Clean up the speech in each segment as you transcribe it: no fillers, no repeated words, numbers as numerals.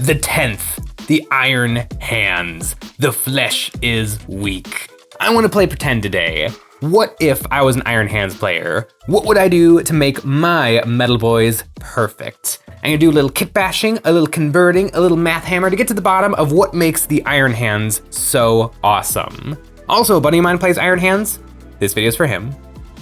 The 10th, the Iron Hands. The flesh is weak. I want to play pretend today. What if I was an Iron Hands player? What would I do to make my Metal Boys perfect? I'm gonna do a little kit bashing, a little converting, a little math hammer to get to the bottom of what makes the Iron Hands so awesome. Also, a buddy of mine plays Iron Hands. This video's for him.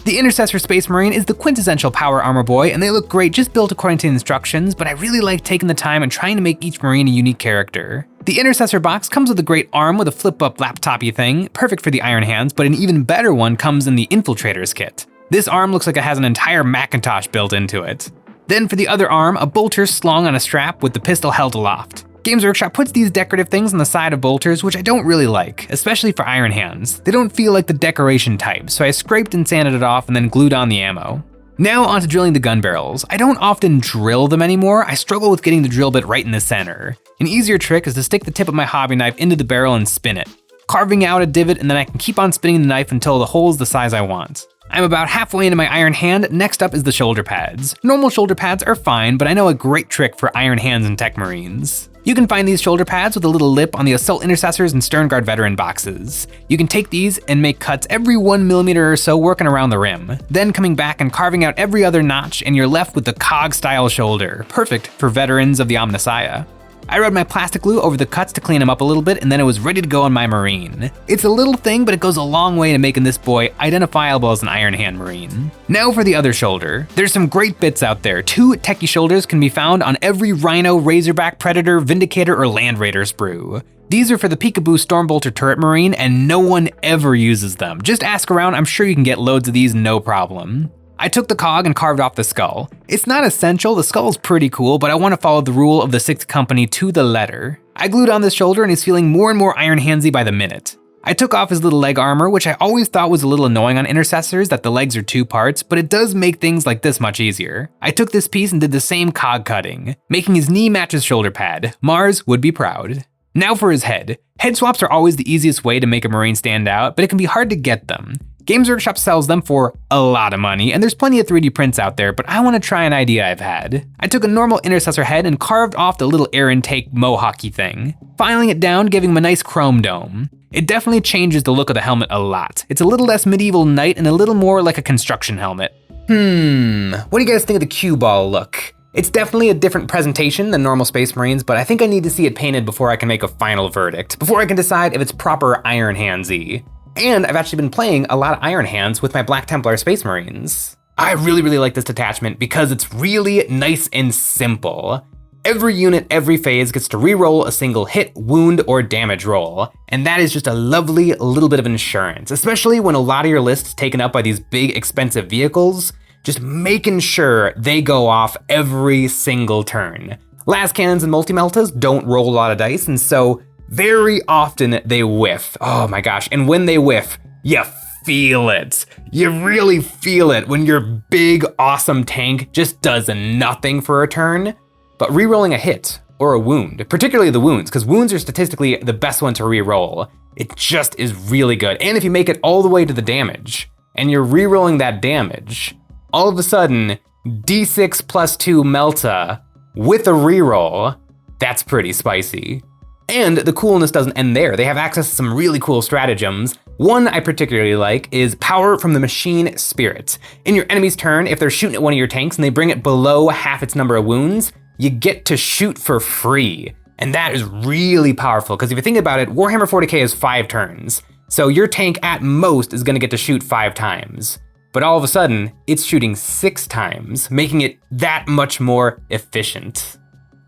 The Intercessor Space Marine is the quintessential power armor boy, and they look great just built according to the instructions, but I really like taking the time and trying to make each Marine a unique character. The Intercessor box comes with a great arm with a flip-up laptop-y thing, perfect for the Iron Hands, but an even better one comes in the Infiltrators kit. This arm looks like it has an entire Macintosh built into it. Then for the other arm, a bolter slung on a strap with the pistol held aloft. Games Workshop puts these decorative things on the side of bolters, which I don't really like, especially for Iron Hands. They don't feel like the decoration type, so I scraped and sanded it off and then glued on the ammo. Now onto drilling the gun barrels. I don't often drill them anymore, I struggle with getting the drill bit right in the center. An easier trick is to stick the tip of my hobby knife into the barrel and spin it, carving out a divot, and then I can keep on spinning the knife until the hole is the size I want. I'm about halfway into my Iron Hand. Next up is the shoulder pads. Normal shoulder pads are fine, but I know a great trick for Iron Hands and Tech Marines. You can find these shoulder pads with a little lip on the Assault Intercessors and Stern Guard Veteran boxes. You can take these and make cuts every 1mm or so working around the rim, then coming back and carving out every other notch, and you're left with the cog-style shoulder, perfect for veterans of the Omnissiah. I rubbed my plastic glue over the cuts to clean them up a little bit, and then it was ready to go on my Marine. It's a little thing, but it goes a long way to making this boy identifiable as an Iron Hand Marine. Now for the other shoulder. There's some great bits out there. 2 techie shoulders can be found on every Rhino, Razorback, Predator, Vindicator, or Land Raider sprue. These are for the Peekaboo Stormbolter Turret Marine, and no one ever uses them. Just ask around, I'm sure you can get loads of these no problem. I took the cog and carved off the skull. It's not essential, the skull's pretty cool, but I want to follow the rule of the 6th Company to the letter. I glued on this shoulder and he's feeling more and more Iron Handsy by the minute. I took off his little leg armor, which I always thought was a little annoying on Intercessors that the legs are 2 parts, but it does make things like this much easier. I took this piece and did the same cog cutting, making his knee match his shoulder pad. Mars would be proud. Now for his head. Head swaps are always the easiest way to make a Marine stand out, but it can be hard to get them. Games Workshop sells them for a lot of money, and there's plenty of 3D prints out there, but I want to try an idea I've had. I took a normal Intercessor head and carved off the little air intake mohawky thing, filing it down, giving him a nice chrome dome. It definitely changes the look of the helmet a lot. It's a little less medieval knight and a little more like a construction helmet. What do you guys think of the cue ball look? It's definitely a different presentation than normal Space Marines, but I think I need to see it painted before I can make a final verdict, before I can decide if it's proper Iron Handsy. And I've actually been playing a lot of Iron Hands with my Black Templar Space Marines. I really like this detachment because it's really nice and simple. Every unit, every phase gets to re-roll a single hit, wound, or damage roll. And that is just a lovely little bit of insurance, especially when a lot of your list is taken up by these big expensive vehicles, just making sure they go off every single turn. Las Cannons and Multi-Meltas don't roll a lot of dice, and so very often they whiff. Oh my gosh, and when they whiff, you feel it. You really feel it when your big, awesome tank just does nothing for a turn. But re-rolling a hit or a wound, particularly the wounds, because wounds are statistically the best one to re-roll. It just is really good. And if you make it all the way to the damage, and you're re-rolling that damage, all of a sudden, D6 plus 2 Melta with a re-roll, that's pretty spicy. And the coolness doesn't end there. They have access to some really cool stratagems. One I particularly like is Power from the Machine Spirit. In your enemy's turn, if they're shooting at one of your tanks and they bring it below half its number of wounds, you get to shoot for free. And that is really powerful, because if you think about it, Warhammer 40k is 5 turns. So your tank at most is gonna get to shoot 5 times. But all of a sudden, it's shooting 6 times, making it that much more efficient.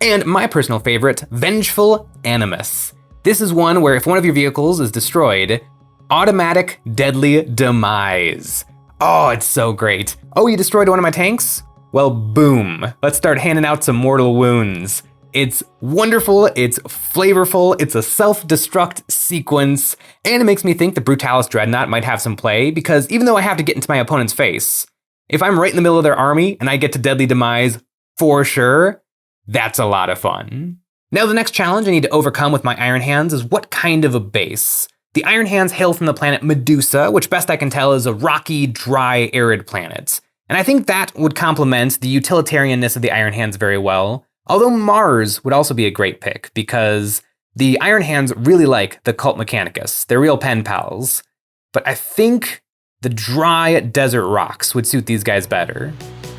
And my personal favorite, Vengeful Animus. This is one where if one of your vehicles is destroyed, automatic deadly demise. Oh, it's so great. Oh, you destroyed one of my tanks? Well, boom. Let's start handing out some mortal wounds. It's wonderful, it's flavorful, it's a self-destruct sequence, and it makes me think the Brutalis Dreadnought might have some play, because even though I have to get into my opponent's face, if I'm right in the middle of their army and I get to deadly demise for sure, that's a lot of fun. Now the next challenge I need to overcome with my Iron Hands is what kind of a base. The Iron Hands hail from the planet Medusa, which best I can tell is a rocky, dry, arid planet. And I think that would complement the utilitarianness of the Iron Hands very well. Although Mars would also be a great pick because the Iron Hands really like the Cult Mechanicus. They're real pen pals. But I think the dry desert rocks would suit these guys better.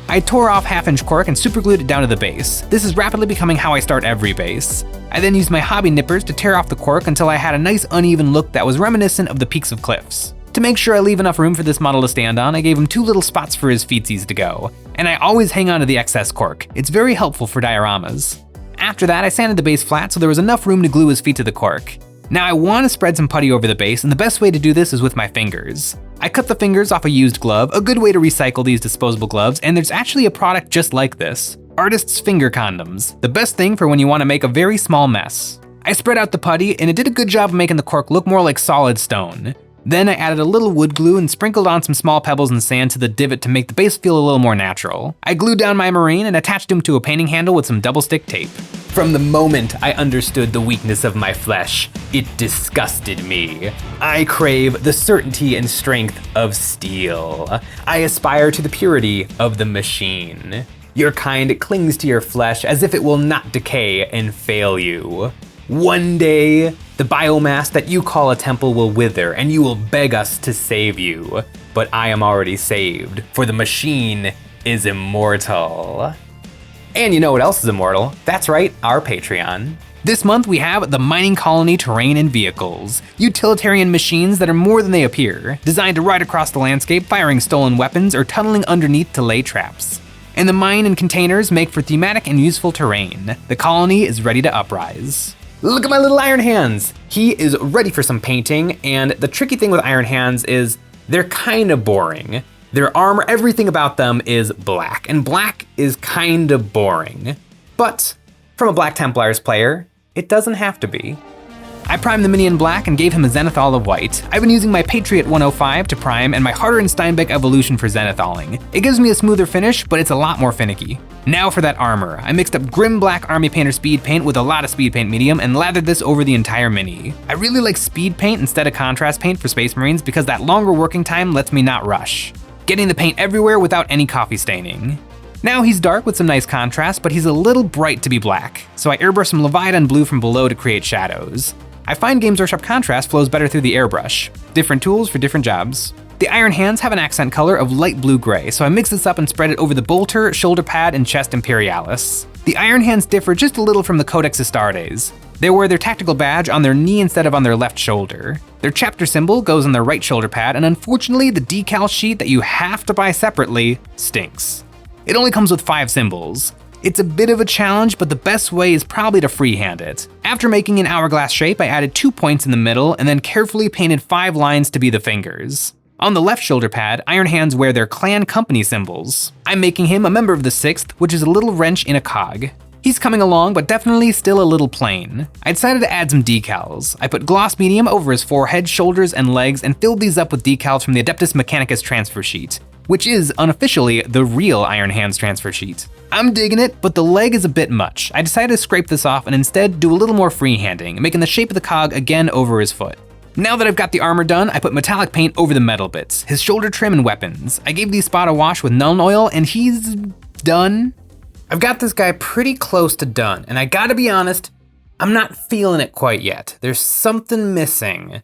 I tore off 1/2-inch cork and superglued it down to the base. This is rapidly becoming how I start every base. I then used my hobby nippers to tear off the cork until I had a nice uneven look that was reminiscent of the peaks of cliffs. To make sure I leave enough room for this model to stand on, I gave him 2 little spots for his feetsies to go. And I always hang on to the excess cork. It's very helpful for dioramas. After that, I sanded the base flat so there was enough room to glue his feet to the cork. Now I want to spread some putty over the base, and the best way to do this is with my fingers. I cut the fingers off a used glove, a good way to recycle these disposable gloves, and there's actually a product just like this. Artist's Finger Condoms, the best thing for when you want to make a very small mess. I spread out the putty, and it did a good job of making the cork look more like solid stone. Then I added a little wood glue and sprinkled on some small pebbles and sand to the divot to make the base feel a little more natural. I glued down my marine and attached him to a painting handle with some double stick tape. From the moment I understood the weakness of my flesh, it disgusted me. I crave the certainty and strength of steel. I aspire to the purity of the machine. Your kind clings to your flesh as if it will not decay and fail you. One day, the biomass that you call a temple will wither and you will beg us to save you. But I am already saved, for the machine is immortal. And you know what else is immortal? That's right, our Patreon. This month we have the Mining Colony Terrain and Vehicles, utilitarian machines that are more than they appear, designed to ride across the landscape firing stolen weapons or tunneling underneath to lay traps. And the mine and containers make for thematic and useful terrain. The colony is ready to uprise. Look at my little Iron Hands! He is ready for some painting, and the tricky thing with Iron Hands is they're kind of boring. Their armor, everything about them is black, and black is kind of boring. But from a Black Templars player, it doesn't have to be. I primed the Mini in black and gave him a Zenithal of white. I've been using my Patriot 105 to prime and my Harder and Steinbeck Evolution for Zenithaling. It gives me a smoother finish, but it's a lot more finicky. Now for that armor. I mixed up Grim Black Army Painter Speed Paint with a lot of Speed Paint Medium and lathered this over the entire Mini. I really like Speed Paint instead of Contrast Paint for Space Marines because that longer working time lets me not rush, getting the paint everywhere without any coffee staining. Now he's dark with some nice contrast, but he's a little bright to be black, so I airbrushed some Leviathan blue from below to create shadows. I find Games Workshop contrast flows better through the airbrush. Different tools for different jobs. The Iron Hands have an accent color of light blue-gray, so I mixed this up and spread it over the bolter, shoulder pad, and chest Imperialis. The Iron Hands differ just a little from the Codex Astartes. They wear their tactical badge on their knee instead of on their left shoulder. Their chapter symbol goes on their right shoulder pad, and unfortunately the decal sheet that you have to buy separately stinks. It only comes with 5 symbols. It's a bit of a challenge, but the best way is probably to freehand it. After making an hourglass shape, I added 2 points in the middle and then carefully painted 5 lines to be the fingers. On the left shoulder pad, Iron Hands wear their clan company symbols. I'm making him a member of the 6th, which is a little wrench in a cog. He's coming along, but definitely still a little plain. I decided to add some decals. I put gloss medium over his forehead, shoulders, and legs and filled these up with decals from the Adeptus Mechanicus transfer sheet, which is unofficially the real Iron Hands transfer sheet. I'm digging it, but the leg is a bit much. I decided to scrape this off and instead do a little more freehanding, making the shape of the cog again over his foot. Now that I've got the armor done, I put metallic paint over the metal bits, his shoulder trim and weapons. I gave these spot a wash with Nuln Oil and he's done. I've got this guy pretty close to done, and I gotta be honest, I'm not feeling it quite yet. There's something missing,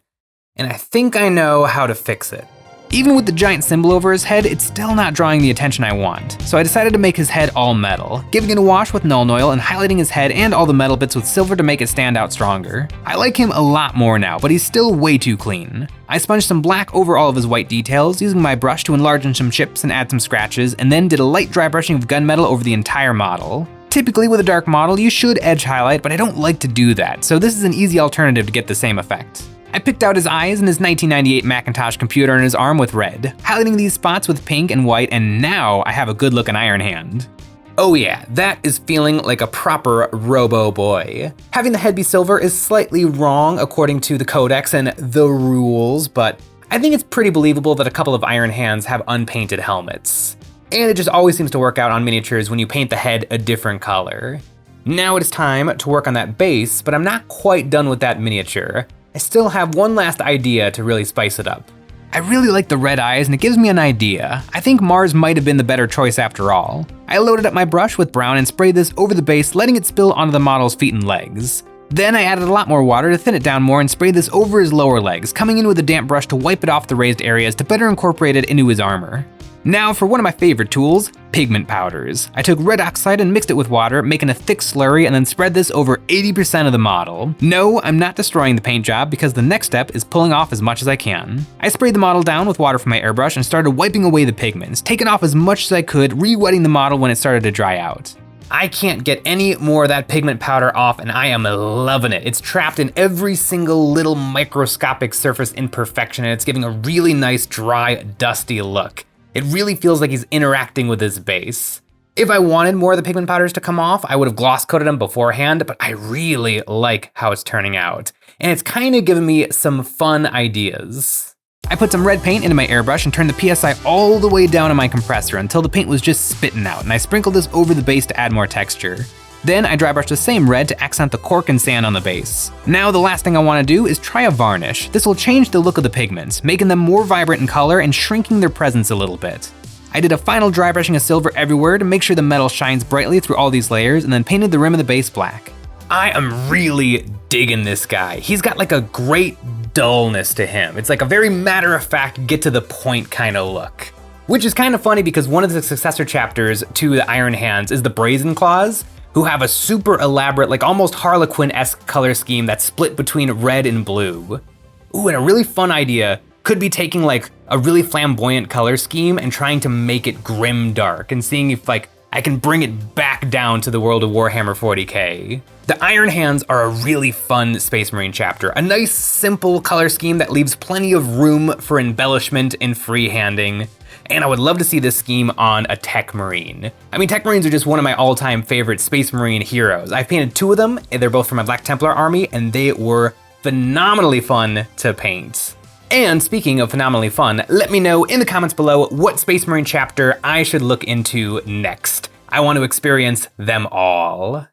and I think I know how to fix it. Even with the giant symbol over his head, it's still not drawing the attention I want, so I decided to make his head all metal, giving it a wash with Nuln Oil and highlighting his head and all the metal bits with silver to make it stand out stronger. I like him a lot more now, but he's still way too clean. I sponged some black over all of his white details, using my brush to enlarge in some chips and add some scratches, and then did a light dry brushing of gunmetal over the entire model. Typically with a dark model, you should edge highlight, but I don't like to do that, so this is an easy alternative to get the same effect. I picked out his eyes and his 1998 Macintosh computer on his arm with red, highlighting these spots with pink and white, and now I have a good looking Iron Hand. Oh yeah, that is feeling like a proper Robo Boy. Having the head be silver is slightly wrong according to the Codex and the rules, but I think it's pretty believable that a couple of Iron Hands have unpainted helmets. And it just always seems to work out on miniatures when you paint the head a different color. Now it is time to work on that base, but I'm not quite done with that miniature. I still have one last idea to really spice it up. I really like the red eyes and it gives me an idea. I think Mars might have been the better choice after all. I loaded up my brush with brown and sprayed this over the base, letting it spill onto the model's feet and legs. Then I added a lot more water to thin it down more and sprayed this over his lower legs, coming in with a damp brush to wipe it off the raised areas to better incorporate it into his armor. Now for one of my favorite tools, pigment powders. I took red oxide and mixed it with water, making a thick slurry, and then spread this over 80% of the model. No, I'm not destroying the paint job because the next step is pulling off as much as I can. I sprayed the model down with water from my airbrush and started wiping away the pigments, taking off as much as I could, re-wetting the model when it started to dry out. I can't get any more of that pigment powder off and I am loving it. It's trapped in every single little microscopic surface imperfection and it's giving a really nice dry, dusty look. It really feels like he's interacting with his base. If I wanted more of the pigment powders to come off, I would have gloss coated them beforehand, but I really like how it's turning out. And it's kind of giving me some fun ideas. I put some red paint into my airbrush and turned the PSI all the way down on my compressor until the paint was just spitting out, and I sprinkled this over the base to add more texture. Then I dry brushed the same red to accent the cork and sand on the base. Now the last thing I want to do is try a varnish. This will change the look of the pigments, making them more vibrant in color and shrinking their presence a little bit. I did a final dry brushing of silver everywhere to make sure the metal shines brightly through all these layers and then painted the rim of the base black. I am really digging this guy. He's got like a great dullness to him. It's like a very matter-of-fact, get-to-the-point kind of look. Which is kind of funny because one of the successor chapters to the Iron Hands is the Brazen Claws, who have a super elaborate, like almost Harlequin-esque color scheme that's split between red and blue. Ooh, and a really fun idea could be taking like a really flamboyant color scheme and trying to make it grim dark and seeing if like I can bring it back down to the world of Warhammer 40k. The Iron Hands are a really fun Space Marine chapter, a nice simple color scheme that leaves plenty of room for embellishment and freehanding. And I would love to see this scheme on a Tech Marine. I mean, Tech Marines are just one of my all-time favorite Space Marine heroes. I've painted 2 of them, and they're both from my Black Templar army, and they were phenomenally fun to paint. And speaking of phenomenally fun, let me know in the comments below what Space Marine chapter I should look into next. I want to experience them all.